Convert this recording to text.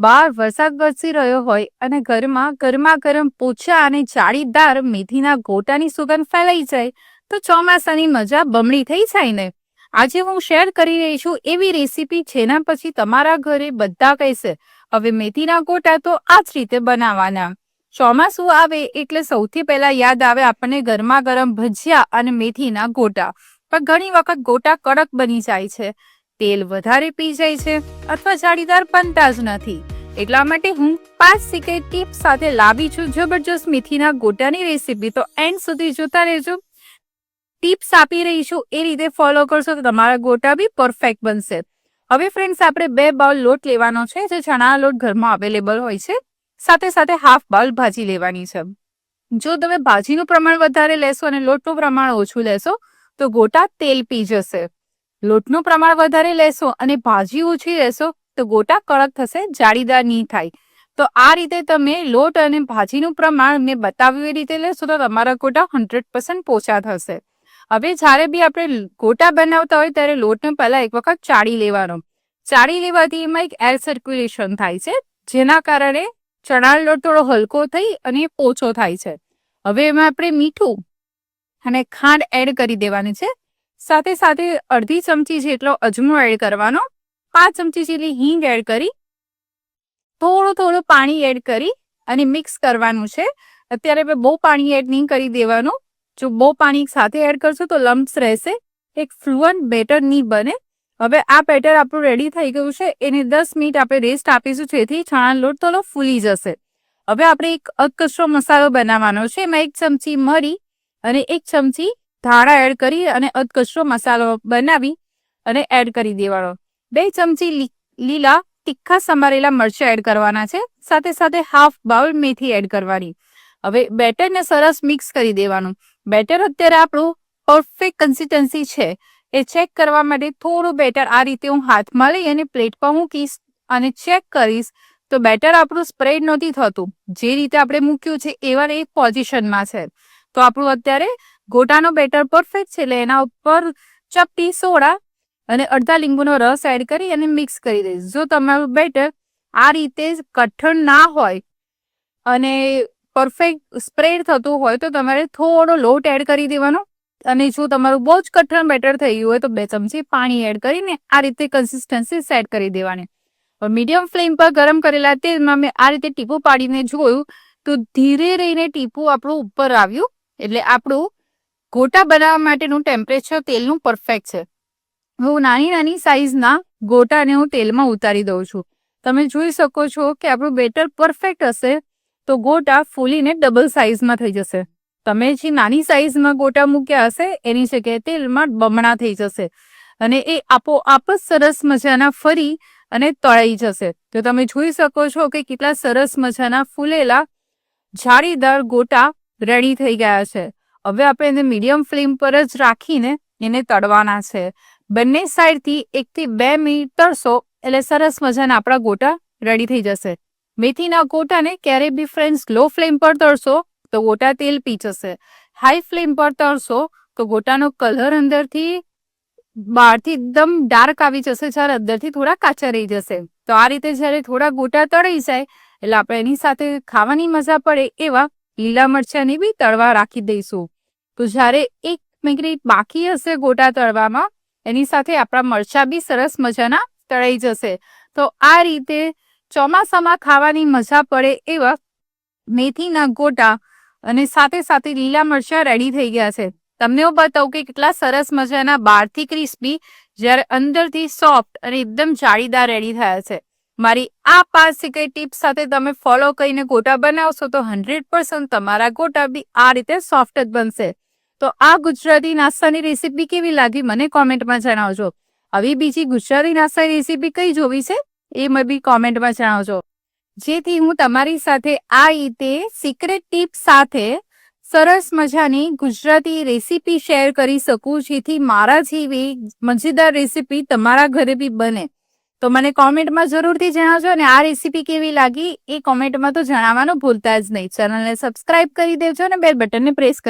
બહાર વરસાદ વરસી રહ્યો હોય અને ઘરમાં ગરમા ગરમ પોચા અને જાળીદાર મેથીના ગોટાની સુગંધ ફેલાઈ જાય તો ચોમાસાની મજા બમણી થઈ જાય ને. આજે હું શેર કરી રહી છું એવી રેસીપી જેના પછી તમારા ઘરે બધા કહેશે હવે મેથીના ગોટા તો આ જ રીતે બનાવવાના. ચોમાસું આવે એટલે સૌથી પહેલા યાદ આવે આપણને ગરમા ગરમ ભજીયા અને મેથીના ગોટા. પણ ઘણી વખત ગોટા કડક બની જાય છે, તેલ વધારે પી જાય છે અથવા જાળીદાર બનતા જ નથી. એટલા માટે હું 5 સિક્રેટ ટિપ્સ સાથે લાવી છું જબરજસ્ત મેથીના ગોટાની રેસીપી. તો એન્ડ સુધી જોતા રહેજો. ટિપ્સ આપી રહી છું એ રીતે ફોલો કરશો તો તમારા ગોટા બી પરફેક્ટ બનશે. હવે ફ્રેન્ડ્સ, આપણે 2 બાઉલ લોટ લેવાનો છે, જે ચણા લોટ ઘરમાં અવેલેબલ હોય છે. સાથે સાથે હાફ બાઉલ ભાજી લેવાની છે. જો તમે ભાજીનું પ્રમાણ વધારે લેશો અને લોટનું પ્રમાણ ઓછું લેશો તો ગોટા તેલ પી જશે. લોટનું પ્રમાણ વધારે લેશો અને ભાજી ઓછી લેશો તો ગોટા કડક થશે, જાળીદાર નહીં થાય. તો આ રીતે તમે લોટ અને ભાજીનું પ્રમાણ મેં બતાવ્યું એ રીતે લેશો તો તમારા ગોટા 100% પોચા થશે. હવે જ્યારે બી આપણે ગોટા બનાવતા હોય ત્યારે લોટને પહેલા એક વખત ચાળી લેવાનો. ચાળી લેવાથી એમાં એક એર સર્ક્યુલેશન થાય છે, જેના કારણે ચણાનો લોટ થોડો હલકો થઈ અને પોચો થાય છે. હવે એમાં આપણે મીઠું અને ખાંડ એડ કરી દેવાની છે. સાથે સાથે અડધી ચમચી જેટલો અજમો એડ કરવાનો, 5 ચમચી જેટલી હિંગ એડ કરી, થોડું પાણી એડ કરી અને મિક્સ કરવાનું છે. અત્યારે બહુ પાણી એડ નહીં કરી દેવાનું. જો બહુ પાણી સાથે એડ કરશો તો લમ્પ્સ રહેશે, એક ફ્લુઅન્ટ બેટર નહીં બને. હવે આ બેટર આપણું રેડી થઈ ગયું છે. એને 10 મિનિટ આપણે રેસ્ટ આપીશું, જેથી ચણાનો લોટ થોડો ફૂલી જશે. હવે આપણે એક અધકચરો મસાલો બનાવવાનો છે. એમાં 1 ચમચી મરી અને 1 ચમચી ધાણા એડ કરી અને અધકચરો મસાલો બનાવી અને એડ કરી દેવાનો. 2 ચમચી લીલા તીખા સમારેલા મરચાં એડ કરવાના છે. સાથે સાથે હાફ બાઉલ મેથી એડ કરવાની. હવે બેટરને સરસ મિક્સ કરી દેવાનું. બેટર અત્યારે આપણું પરફેક્ટ કન્સિસ્ટન્સી છે એ ચેક કરવા માટે થોડું બેટર આ રીતે હું હાથમાં લઈ અને પ્લેટ પર મૂકીશ અને ચેક કરીશ તો બેટર આપણું સ્પ્રેડ નથી થતું. જે રીતે આપણે મૂક્યું છે એવા એક પોઝિશનમાં છે. તો આપણું અત્યારે ગોટાનો બેટર પરફેક્ટ છે. એટલે એના ઉપર ચપટી સોડા અને અડધા લીંબુનો રસ એડ કરી અને મિક્સ કરી દઈશ. જો તમારું બેટર આ રીતે કઠણ ના હોય અને પરફેક્ટ સ્પ્રેડ થતું હોય તો તમારે થોડો લોટ એડ કરી દેવાનો. અને જો તમારું બહુ જ કઠણ બેટર થઈ ગયું હોય તો 2 ચમચી પાણી એડ કરીને આ રીતે કન્સિસ્ટન્સી સેટ કરી દેવાની. મીડિયમ ફ્લેમ પર ગરમ કરેલા તેલમાં મેં આ રીતે ટીપું પાડીને જોયું તો ધીરે રહીને ટીપું આપણું ઉપર આવ્યું. એટલે આપણું ગોટા બનાવવા માટેનું ટેમ્પરેચર તેલનું પરફેક્ટ છે. હું નાની સાઈઝના ગોટાને હું તેલમાં ઉતારી દઉં છું. તમે જોઈ શકો છો કે આપણું બેટર પરફેક્ટ હશે તો ગોટા ફૂલીને ડબલ સાઈઝમાં થઈ જશે. તમે જે નાની સાઈઝમાં ગોટા મૂક્યા હશે એની જગ્યાએ તેલમાં બમણા થઈ જશે અને એ આપોઆપ જ સરસ મજાના ફરી અને તળાઈ જશે. તો તમે જોઈ શકો છો કે કેટલા સરસ મજાના ફૂલેલા જાળીદાર ગોટા રેડી થઈ ગયા છે. હવે આપણે એને મીડિયમ ફ્લેમ પર જ રાખીને એને તળવાના છે. બંને સાઈડથી 1 થી 2 મિનિટ તળશો એટલે સરસ મજાના આપણા ગોટા રેડી થઈ જશે. મેથીના ગોટાને ક્યારે બી ફ્રેન્ડ્સ લો ફ્લેમ પર તળશો તો ગોટા તેલ પી જશે. હાઈ ફ્લેમ પર તળશો તો ગોટાનો કલર અંદરથી બહારથી એકદમ ડાર્ક આવી જશે, જ્યારે અંદરથી થોડા કાચા રહી જશે. તો આ રીતે જ્યારે થોડા ગોટા તળાઈ જાય એટલે આપણે એની સાથે ખાવાની મજા પડે એવા લીલા મરચાંની બી તળવા રાખી દઈશું. તો જ્યારે 1 મિનિટ બાકી હશે ગોટા તળવામાં એની સાથે આપણા મરચાં બી સરસ મજાના તળાઈ જશે. તો આ રીતે ચોમાસામાં ખાવાની મજા પડે એવા મેથીના ગોટા અને સાથે સાથે લીલા મરચાં રેડી થઈ ગયા છે. તમને હું બતાવું કે કેટલા સરસ મજાના બહારથી ક્રિસ્પી જ્યારે અંદરથી સોફ્ટ અને એકદમ જાળીદાર રેડી થયા છે. મારી આ 5 સિક્રેટ ટિપ્સ સાથે તમે ફોલો કરીને ગોટા બનાવશો તો 100% તમારા ગોટા બી આ રીતે સોફ્ટ જ બનશે. તો આ ગુજરાતી નાસ્તાની રેસીપી કેવી લાગી મને કોમેન્ટમાં જણાવજો. આવી બીજી ગુજરાતી નાસ્તાની રેસીપી કઈ જોવી છે એ મને બી કોમેન્ટમાં જણાવજો, જેથી હું તમારી સાથે આ રીતે સિક્રેટ ટિપ્સ સાથે સરસ મજાની ગુજરાતી રેસીપી શેર કરી શકું, જેથી મારા જેવી મજેદાર રેસીપી તમારા ઘરે બી બને. તો મને કોમેન્ટમાં જરૂરથી જણાવજો અને આ રેસીપી કેવી લાગી એ કોમેન્ટમાં તો જણાવવાનું ભૂલતા જ નહીં. ચેનલને સબસ્ક્રાઇબ કરી દેજો અને બેલ બટનને પ્રેસ કરી